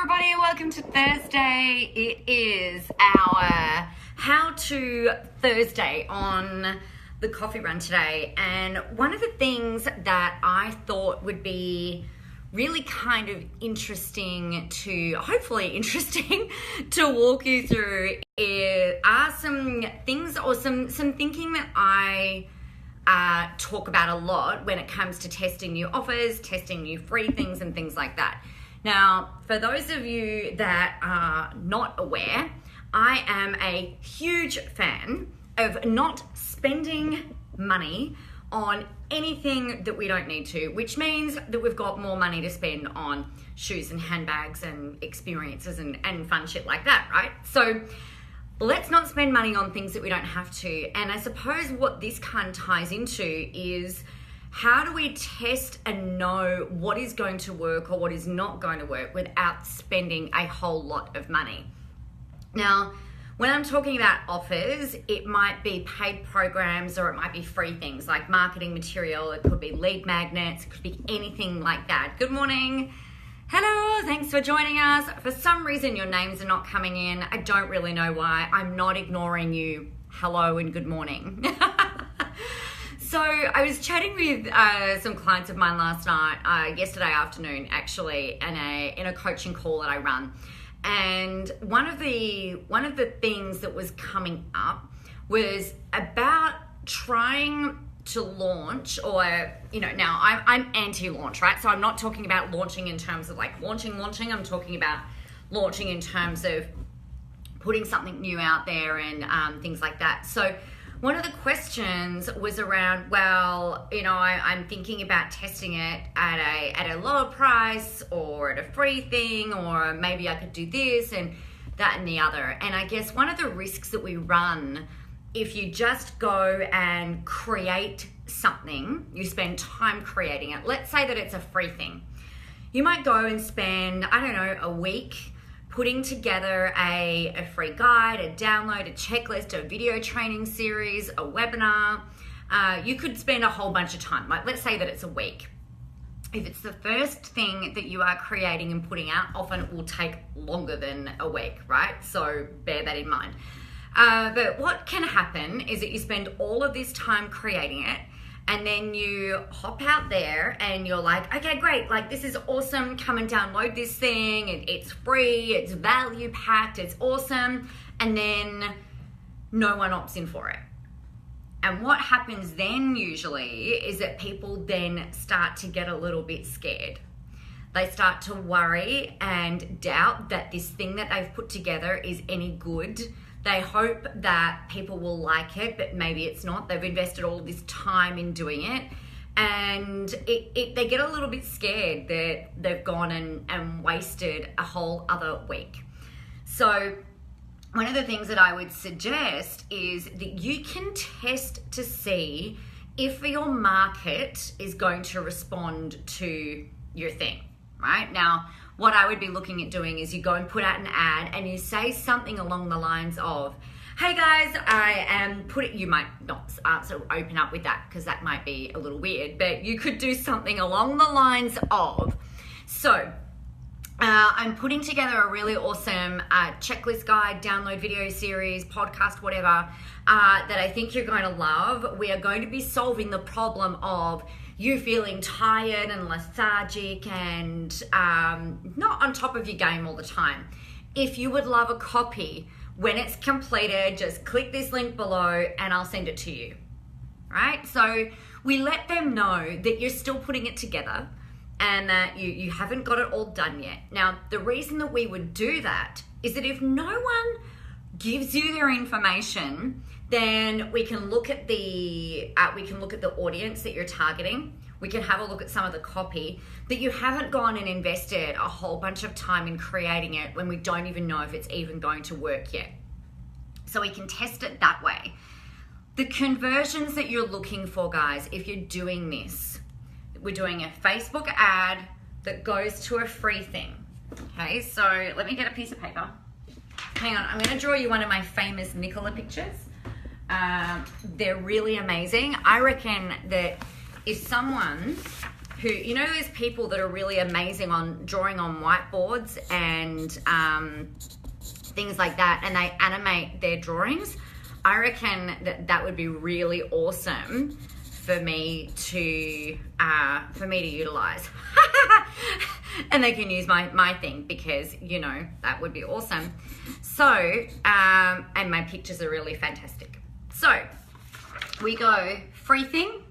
everybody, welcome to Thursday. It is our How To Thursday on the coffee run today. And one of the things that I thought would be really kind of interesting hopefully interesting to walk you through are some things or some thinking that I talk about a lot when it comes to testing new offers, testing new free things and things like that. Now, for those of you that are not aware, I am a huge fan of not spending money on anything that we don't need to, which means that we've got more money to spend on shoes and handbags and experiences and fun shit like that, right? So let's not spend money on things that we don't have to. And I suppose what this kind of ties into is, how do we test and know what is going to work or what is not going to work without spending a whole lot of money? Now, when I'm talking about offers, it might be paid programs or it might be free things like marketing material. It could be lead magnets. It could be anything like that. Good morning. Hello, thanks for joining us. For some reason, your names are not coming in. I don't really know why. I'm not ignoring you. Hello and good morning. So I was chatting with some clients of mine last night, yesterday afternoon actually, in a coaching call that I run. And one of the things that was coming up was about trying to launch, or now I'm anti-launch, right? So I'm not talking about launching in terms of like launching. I'm talking about launching in terms of putting something new out there and things like that. So one of the questions was around, well, I'm thinking about testing it at a lower price or at a free thing, or maybe I could do this and that and the other. And I guess one of the risks that we run, if you just go and create something, you spend time creating it. Let's say that it's a free thing. You might go and spend, a week putting together a free guide, a download, a checklist, a video training series, a webinar. You could spend a whole bunch of time. Like, let's say that it's a week. If it's the first thing that you are creating and putting out, often it will take longer than a week, right? So bear that in mind. But what can happen is that you spend all of this time creating it, and then you hop out there and you're like, okay, great. Like, this is awesome. Come and download this thing. It's free. It's value packed. It's awesome. And then no one opts in for it. And what happens then usually is that people then start to get a little bit scared. They start to worry and doubt that this thing that they've put together is any good. They hope that people will like it, but maybe it's not. They've invested all this time in doing it, and they get a little bit scared that they've gone and wasted a whole other week. So one of the things that I would suggest is that you can test to see if your market is going to respond to your thing, right? Now, what I would be looking at doing is you go and put out an ad and you say something along the lines of, hey guys, you might not sort of open up with that because that might be a little weird, but you could do something along the lines of, I'm putting together a really awesome checklist guide, download video series, podcast, whatever, that I think you're going to love. We are going to be solving the problem of you feeling tired and lethargic and not on top of your game all the time. If you would love a copy, when it's completed, just click this link below and I'll send it to you, right? So we let them know that you're still putting it together and that you haven't got it all done yet. Now, the reason that we would do that is that if no one gives you their information, then we can look at the audience that you're targeting. We can have a look at some of the copy, but you haven't gone and invested a whole bunch of time in creating it when we don't even know if it's even going to work yet. So we can test it that way. The conversions that you're looking for, guys, if you're doing this, we're doing a Facebook ad that goes to a free thing. Okay, so let me get a piece of paper. Hang on, I'm going to draw you one of my famous Nicola pictures. They're really amazing. I reckon that if someone who, you know, those people that are really amazing on drawing on whiteboards and things like that, and they animate their drawings. I reckon that would be really awesome for me to utilize. And they can use my thing because, you know, that would be awesome. So, and my pictures are really fantastic. So, we go free thing.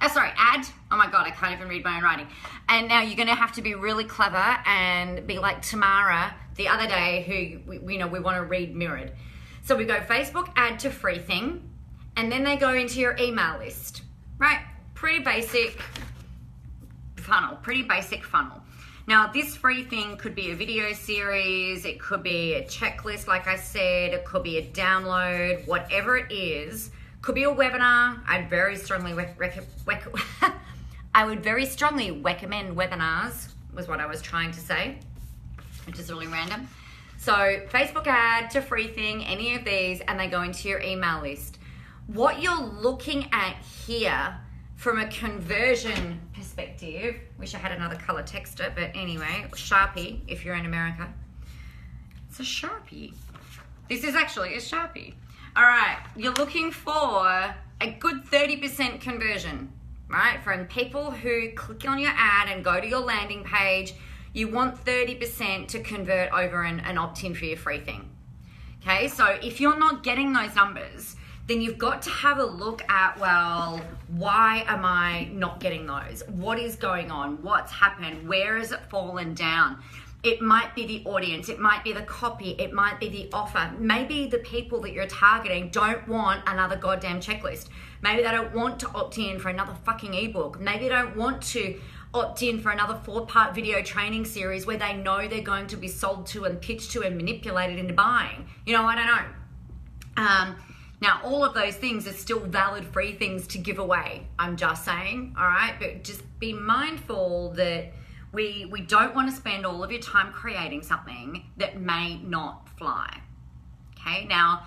Ad. Oh my God, I can't even read my own writing. And now you're going to have to be really clever and be like Tamara the other day who, we want to read mirrored. So we go Facebook ad to free thing, and then they go into your email list, right? Pretty basic funnel. Now, this free thing could be a video series, it could be a checklist, like I said, it could be a download, whatever it is. Could be a webinar. I'd very strongly I would very strongly recommend webinars, was what I was trying to say, which is really random. So Facebook ad to free thing, any of these, and they go into your email list. What you're looking at here from a conversion perspective, wish I had another color texter, but anyway, Sharpie, if you're in America. It's a Sharpie. This is actually a Sharpie. All right, you're looking for a good 30% conversion, right? From people who click on your ad and go to your landing page, you want 30% to convert over and opt in for your free thing. Okay, so if you're not getting those numbers, then you've got to have a look at, well, why am I not getting those? What is going on? What's happened? Where has it fallen down? It might be the audience, it might be the copy, it might be the offer. Maybe the people that you're targeting don't want another goddamn checklist. Maybe they don't want to opt in for another fucking ebook. Maybe they don't want to opt in for another 4-part video training series where they know they're going to be sold to and pitched to and manipulated into buying. You know, I don't know. Now, all of those things are still valid free things to give away. I'm just saying, all right? But just be mindful that we don't want to spend all of your time creating something that may not fly. Okay, now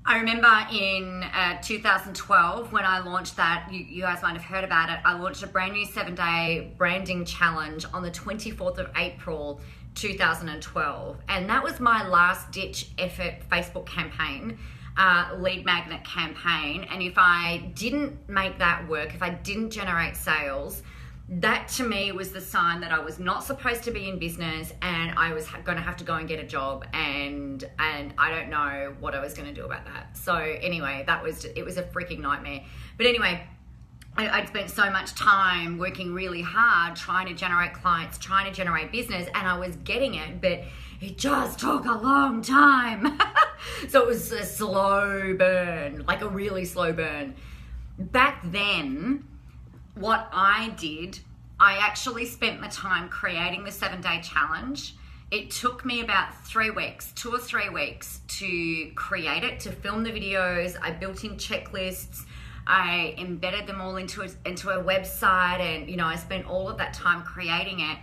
I remember in 2012 when I launched that, you guys might have heard about it, I launched a brand new 7-day branding challenge on the 24th of April 2012. And that was my last ditch effort Facebook campaign, lead magnet campaign. And if I didn't make that work, if I didn't generate sales, that to me was the sign that I was not supposed to be in business and I was going to have to go and get a job, and I don't know what I was going to do about that. So anyway, it was a freaking nightmare. But anyway, I'd spent so much time working really hard trying to generate clients, trying to generate business, and I was getting it, but it just took a long time. So it was a slow burn, like a really slow burn. Back then, what I did, I actually spent the time creating the 7-day challenge. It took me about 3 weeks, 2 or 3 weeks to create it, to film the videos. I built in checklists. I embedded them all into a website, and, you know, I spent all of that time creating it.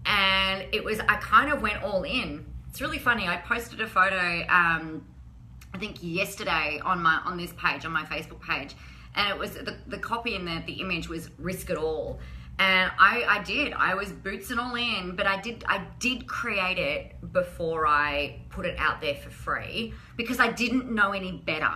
And I kind of went all in. It's really funny. I posted a photo, I think yesterday on this page, on my Facebook page. And it was the copy and the image was risk it all. And I was boots and all in, but I did create it before I put it out there for free because I didn't know any better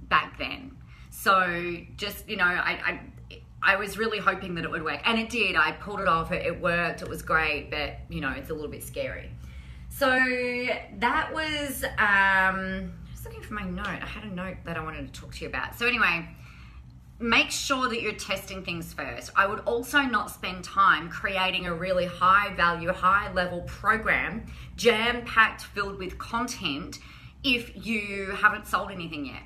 back then. So just, you know, I was really hoping that it would work, and it did. I pulled it off, it worked, it was great, but you know, it's a little bit scary. So that was, just looking for my note. I had a note that I wanted to talk to you about. So anyway, make sure that you're testing things first. I would also not spend time creating a really high value, high level program, jam-packed, filled with content if you haven't sold anything yet.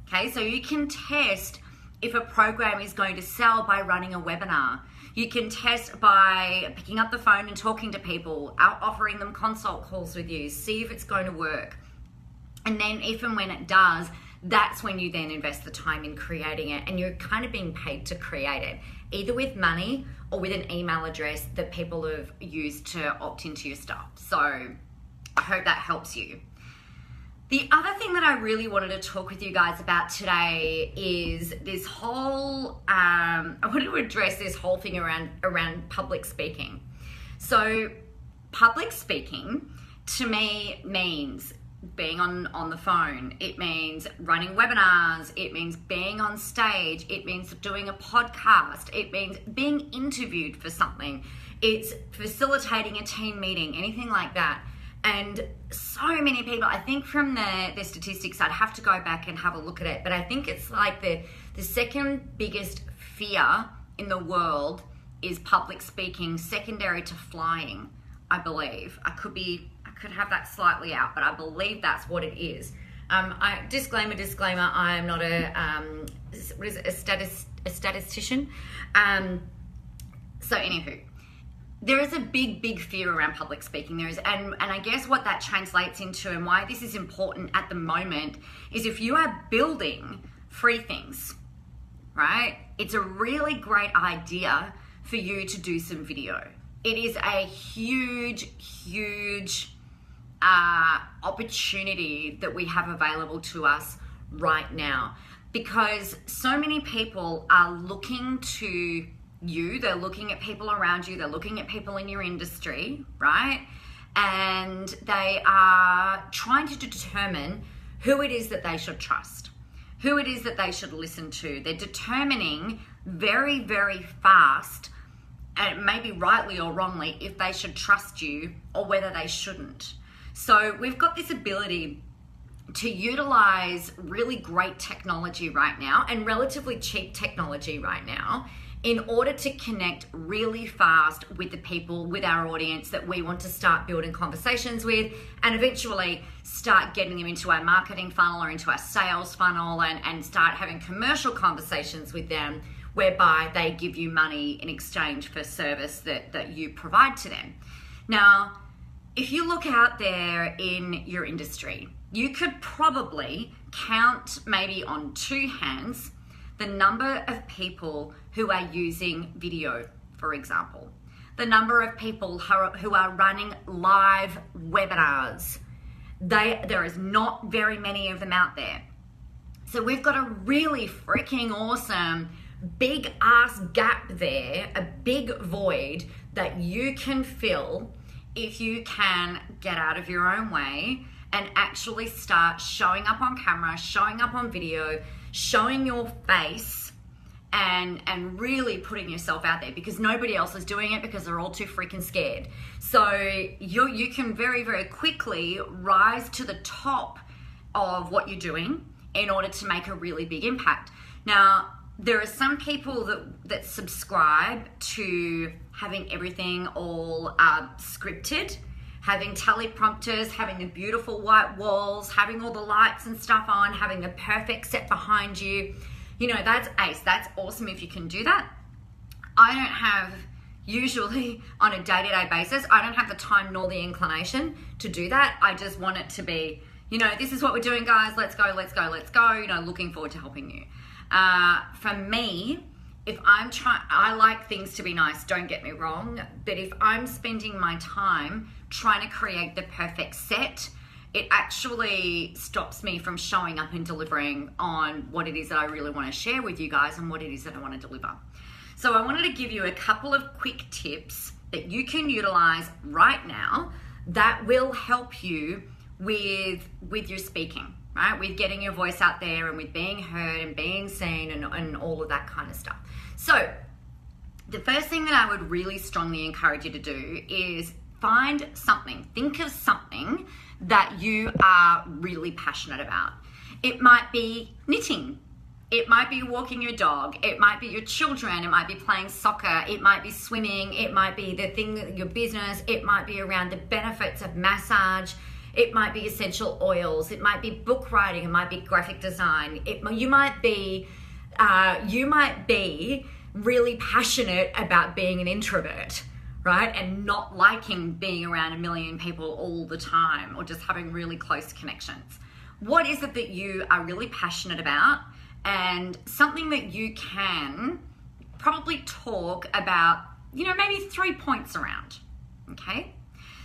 Okay, so you can test if a program is going to sell by running a webinar. You can test by picking up the phone and talking to people, offering them consult calls with you, see if it's going to work. And then if and when it does, that's when you then invest the time in creating it, and you're kind of being paid to create it, either with money or with an email address that people have used to opt into your stuff. So I hope that helps you. The other thing that I really wanted to talk with you guys about today is this whole, I wanted to address this whole thing around public speaking. So public speaking to me means being on the phone. It means running webinars. It means being on stage. It means doing a podcast. It means being interviewed for something. It's facilitating a team meeting, anything like that. And so many people, I think from the statistics, I'd have to go back and have a look at it, but I think it's like the second biggest fear in the world is public speaking, secondary to flying, I believe. I could have that slightly out, but I believe that's what it is. Disclaimer, I am not a statistician. So anywho, there is a big fear around public speaking. There is, and I guess what that translates into and why this is important at the moment is if you are building free things, right? It's a really great idea for you to do some video. It is a huge opportunity that we have available to us right now because so many people are looking to you, they're looking at people around you, they're looking at people in your industry, right? And they are trying to determine who it is that they should trust, who it is that they should listen to. They're determining very fast, and maybe rightly or wrongly, if they should trust you or whether they shouldn't. So we've got this ability to utilize really great technology right now and relatively cheap technology right now in order to connect really fast with the people, with our audience that we want to start building conversations with and eventually start getting them into our marketing funnel or into our sales funnel and start having commercial conversations with them whereby they give you money in exchange for service that you provide to them. Now, if you look out there in your industry, you could probably count maybe on two hands the number of people who are using video, for example. The number of people who are running live webinars. There is not very many of them out there. So we've got a really freaking awesome big ass gap there, a big void that you can fill if you can get out of your own way and actually start showing up on camera, showing up on video, showing your face and really putting yourself out there because nobody else is doing it because they're all too freaking scared. So you can very quickly rise to the top of what you're doing in order to make a really big impact. Now, there are some people that subscribe to having everything all scripted, having teleprompters, having the beautiful white walls, having all the lights and stuff on, having the perfect set behind you. You know, that's ace. That's awesome if you can do that. I don't have, usually on a day-to-day basis, I don't have the time nor the inclination to do that. I just want it to be, you know, this is what we're doing, guys. Let's go. You know, looking forward to helping you. For me, if I like things to be nice, don't get me wrong, but if I'm spending my time trying to create the perfect set, it actually stops me from showing up and delivering on what it is that I really want to share with you guys and what it is that I want to deliver. So I wanted to give you a couple of quick tips that you can utilize right now that will help you with your speaking, right? With getting your voice out there and with being heard and being seen and all of that kind of stuff. So the first thing that I would really strongly encourage you to do is find something, think of something that you are really passionate about. It might be knitting. It might be walking your dog. It might be your children. It might be playing soccer. It might be swimming. It might be the thing, your business. It might be around the benefits of massage. It might be essential oils. It might be book writing. It might be graphic design. You might be really passionate about being an introvert, right? And not liking being around a million people all the time or just having really close connections. What is it that you are really passionate about and something that you can probably talk about, you know, maybe 3 points around, okay?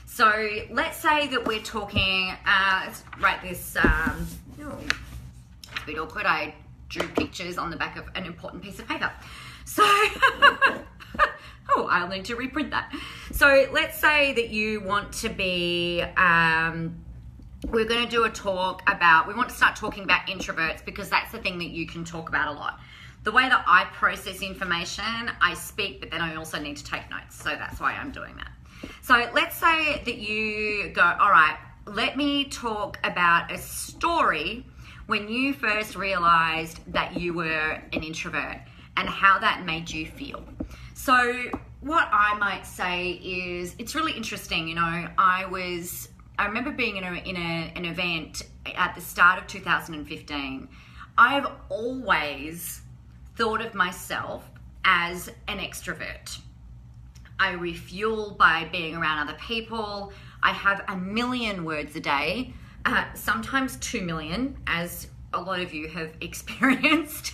So let's say that we're talking, let's write this, it's a bit awkward. I drew pictures on the back of an important piece of paper. So, I'll need to reprint that. So let's say that you want to be, we're going to do a talk about, we want to start talking about introverts because that's the thing that you can talk about a lot. The way that I process information, I speak, but then I also need to take notes. So that's why I'm doing that. So let's say that you go, all right, let me talk about a story when you first realized that you were an introvert and how that made you feel. So what I might say is, it's really interesting. You know, I remember being in an event at the start of 2015. I've always thought of myself as an extrovert. I refuel by being around other people. I have 1 million words a day, sometimes 2 million, as a lot of you have experienced.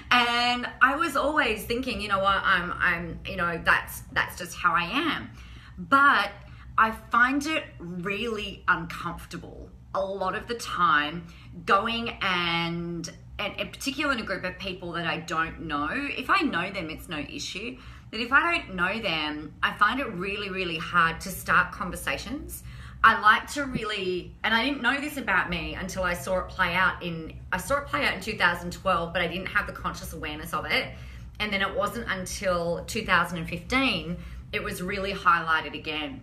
And I was always thinking, you know what, I'm, you know, that's just how I am. But I find it really uncomfortable a lot of the time going and in particular in a group of people that I don't know. If I know them, it's no issue. But if I don't know them, I find it really, really hard to start conversations. I like to really, and I didn't know this about me until I saw it play out in 2012, but I didn't have the conscious awareness of it. And then it wasn't until 2015, it was really highlighted again.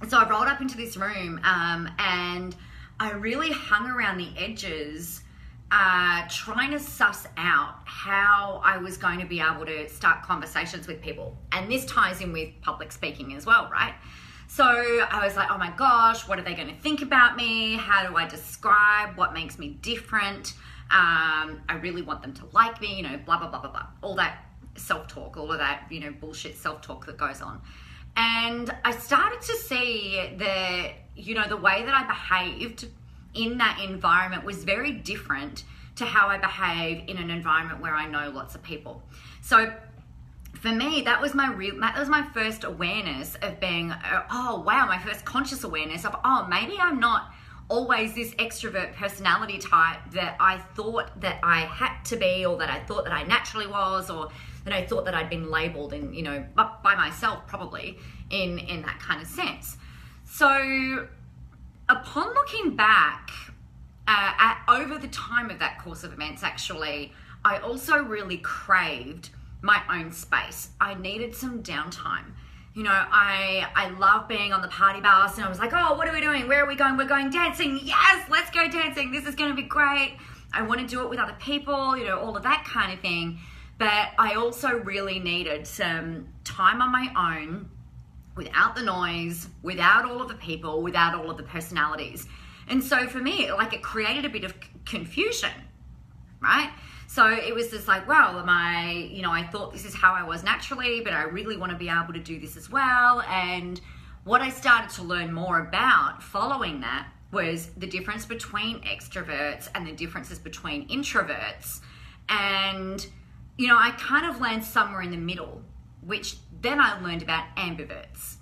So I rolled up into this room and I really hung around the edges trying to suss out how I was going to be able to start conversations with people. And this ties in with public speaking as well, right? So I was like, oh my gosh, what are they going to think about me? How do I describe what makes me different? I really want them to like me, you know, blah, blah, blah, blah, blah. All that self-talk, all of that, you know, bullshit self-talk that goes on. And I started to see that, you know, the way that I behaved in that environment was very different to how I behave in an environment where I know lots of people. So for me, that was my first awareness of being, oh wow, my first conscious awareness of, oh, maybe I'm not always this extrovert personality type that I thought that I had to be, or that I thought that I naturally was, or that I thought that I'd been labeled in, you know, by myself probably in that kind of sense. So upon looking back over the time of that course of events, actually, I also really craved my own space. I needed some downtime. You know, I love being on the party bus, and I was like, oh, what are we doing? Where are we going? We're going dancing. Yes, let's go dancing. This is going to be great. I want to do it with other people, you know, all of that kind of thing. But I also really needed some time on my own, without the noise, without all of the people, without all of the personalities. And so for me, like, it created a bit of confusion, right? So it was just like, well, I thought this is how I was naturally, but I really want to be able to do this as well. And what I started to learn more about following that was the difference between extroverts and the differences between introverts. And, you know, I kind of landed somewhere in the middle, which then I learned about ambiverts.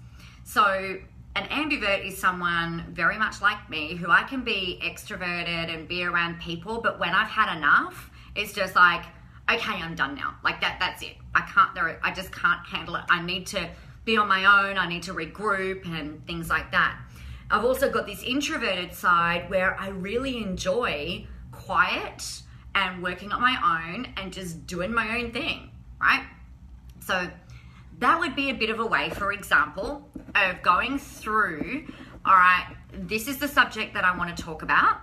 So an ambivert is someone very much like me, who I can be extroverted and be around people, but when I've had enough, it's just like, okay, I'm done now. Like that's it. I just can't handle it. I need to be on my own. I need to regroup and things like that. I've also got this introverted side where I really enjoy quiet and working on my own and just doing my own thing, right? So that would be a bit of a way, for example, of going through, all right, this is the subject that I want to talk about.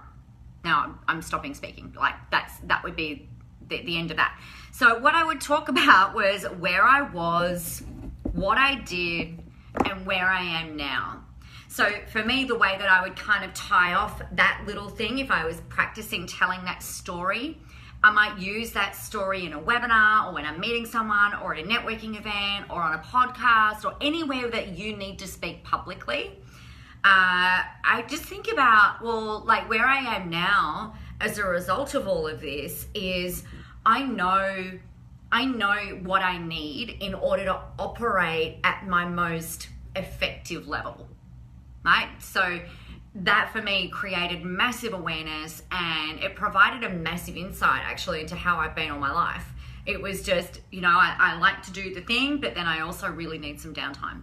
Now I'm stopping speaking. Like that would be the end of that. So what I would talk about was where I was, what I did, and where I am now. So for me, the way that I would kind of tie off that little thing, if I was practicing telling that story, I might use that story in a webinar, or when I'm meeting someone, or at a networking event, or on a podcast, or anywhere that you need to speak publicly. I just think about, well, like where I am now as a result of all of this is I know what I need in order to operate at my most effective level, right? So that for me created massive awareness, and it provided a massive insight actually into how I've been all my life. It was just, I like to do the thing, but then I also really need some downtime.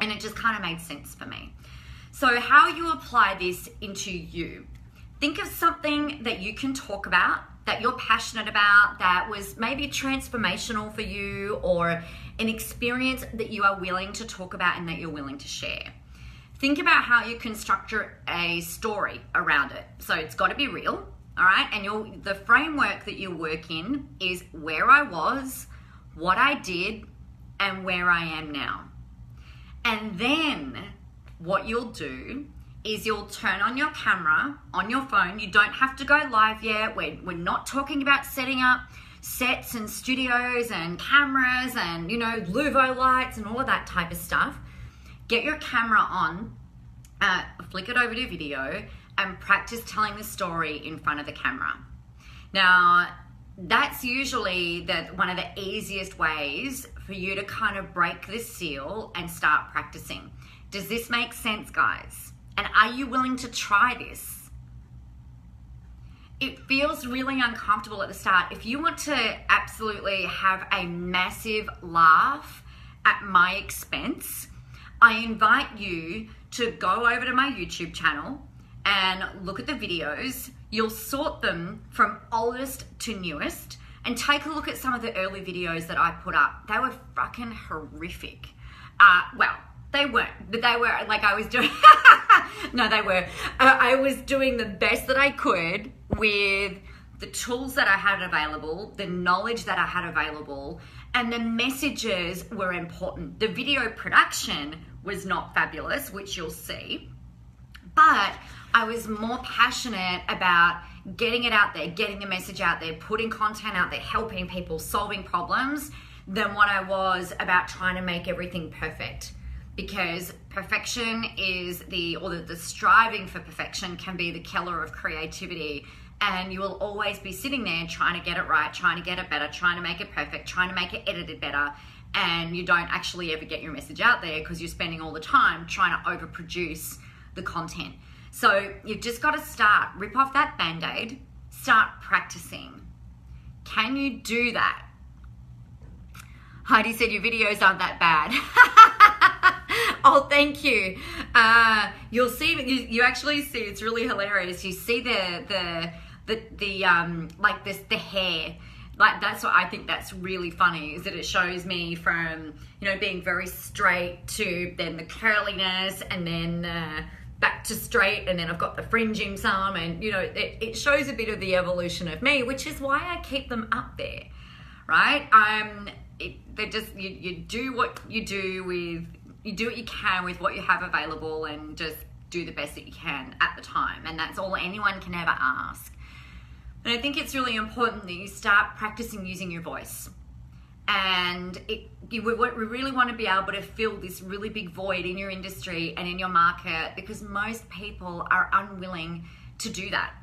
And it just kind of made sense for me. So how you apply this into you. Think of something that you can talk about, that you're passionate about, that was maybe transformational for you, or an experience that you are willing to talk about and that you're willing to share. Think about how you can structure a story around it. So it's got to be real, all right? And the framework that you work in is where I was, what I did, and where I am now. And then what you'll do is you'll turn on your camera on your phone. You don't have to go live yet. We're not talking about setting up sets and studios and cameras and, Luvo lights and all of that type of stuff. Get your camera on, flick it over to video, and practice telling the story in front of the camera. Now, that's usually one of the easiest ways for you to kind of break the seal and start practicing. Does this make sense, guys? And are you willing to try this? It feels really uncomfortable at the start. If you want to absolutely have a massive laugh at my expense, I invite you to go over to my YouTube channel and look at the videos. You'll sort them from oldest to newest and take a look at some of the early videos that I put up. They were fucking horrific. Well, they weren't, but they were like I was doing, no, they were. I was doing the best that I could with the tools that I had available, the knowledge that I had available, and the messages were important. The video production was not fabulous, which you'll see, but I was more passionate about getting it out there, getting the message out there, putting content out there, helping people, solving problems, than what I was about trying to make everything perfect. Because perfection is the striving for perfection can be the killer of creativity. And you will always be sitting there trying to get it right, trying to get it better, trying to make it perfect, trying to make it edited better. And you don't actually ever get your message out there because you're spending all the time trying to overproduce the content. So you've just got to start. Rip off that Band-Aid. Start practicing. Can you do that? Heidi said your videos aren't that bad. Oh, thank you. You'll see, you actually see, it's really hilarious. You see the hair. Like, that's what I think that's really funny, is that it shows me from, being very straight to then the curliness, and then back to straight, and then I've got the fringing some, and it shows a bit of the evolution of me, which is why I keep them up there, right? You do what you do you do what you can with what you have available, and just do the best that you can at the time. And that's all anyone can ever ask. And I think it's really important that you start practicing using your voice. And we really want to be able to fill this really big void in your industry and in your market, because most people are unwilling to do that.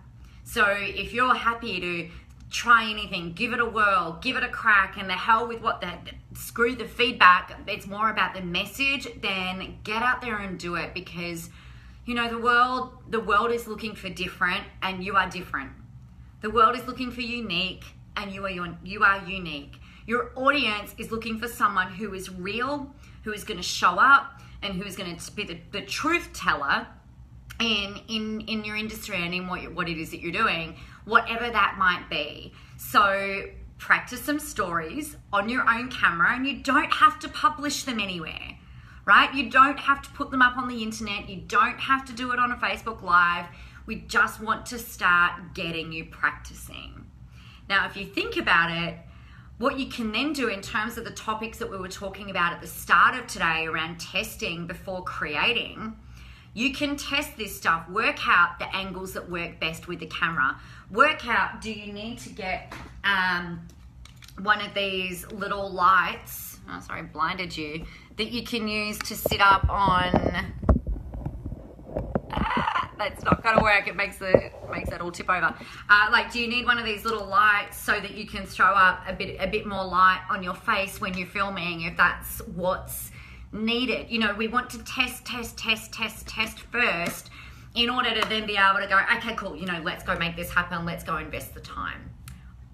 So if you're happy to try anything, give it a whirl, give it a crack, and the hell with screw the feedback, it's more about the message, then get out there and do it. Because the world is looking for different, and you are different. The world is looking for unique, and you are unique. Your audience is looking for someone who is real, who is going to show up, and who is going to be the truth teller in your industry and in what it is that you're doing, whatever that might be. So practice some stories on your own camera, and you don't have to publish them anywhere, right? You don't have to put them up on the internet. You don't have to do it on a Facebook Live. We just want to start getting you practicing. Now, if you think about it, what you can then do in terms of the topics that we were talking about at the start of today around testing before creating, you can test this stuff, work out the angles that work best with the camera. Work out, do you need to get one of these little lights, blinded you, that you can use to sit up on. That's not gonna work, it makes that all tip over. Do you need one of these little lights so that you can throw up a bit more light on your face when you're filming, if that's what's needed? We want to test better to then be able to go, okay, cool, you know, let's go make this happen. Let's go invest the time.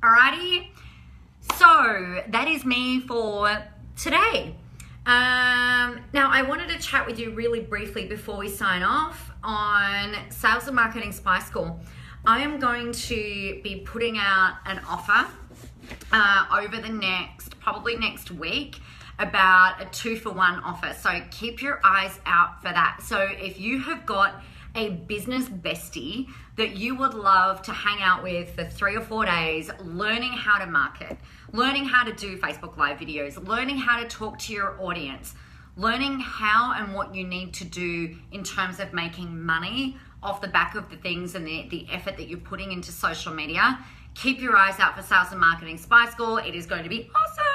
Alrighty. So that is me for today. Now I wanted to chat with you really briefly before we sign off on Sales and Marketing Spy School. I am going to be putting out an offer over the probably next week, about a 2-for-1 offer. So keep your eyes out for that. So if you have got a business bestie that you would love to hang out with for 3 or 4 days, learning how to market, learning how to do Facebook Live videos, learning how to talk to your audience, learning how and what you need to do in terms of making money off the back of the things and the effort that you're putting into social media, keep your eyes out for Sales and Marketing Spy School. It is going to be awesome.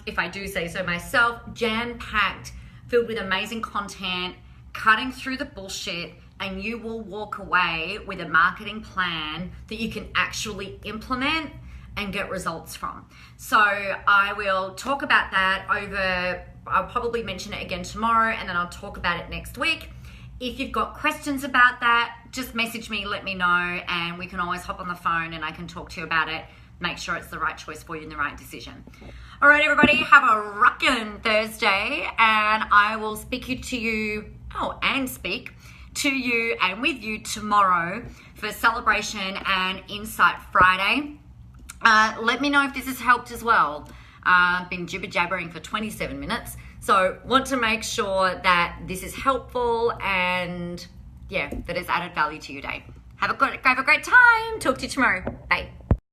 If I do say so myself, jam-packed, filled with amazing content, cutting through the bullshit, and you will walk away with a marketing plan that you can actually implement and get results from. So I will talk about that I'll probably mention it again tomorrow, and then I'll talk about it next week. If you've got questions about that, just message me, let me know, and we can always hop on the phone and I can talk to you about it, make sure it's the right choice for you and the right decision. All right, everybody, have a rockin' Thursday, and I will speak to you and with you tomorrow for Celebration and Insight Friday. Let me know if this has helped as well. I've been jibber-jabbering for 27 minutes, so want to make sure that this is helpful and that it's added value to your day. Have a great time. Talk to you tomorrow. Bye.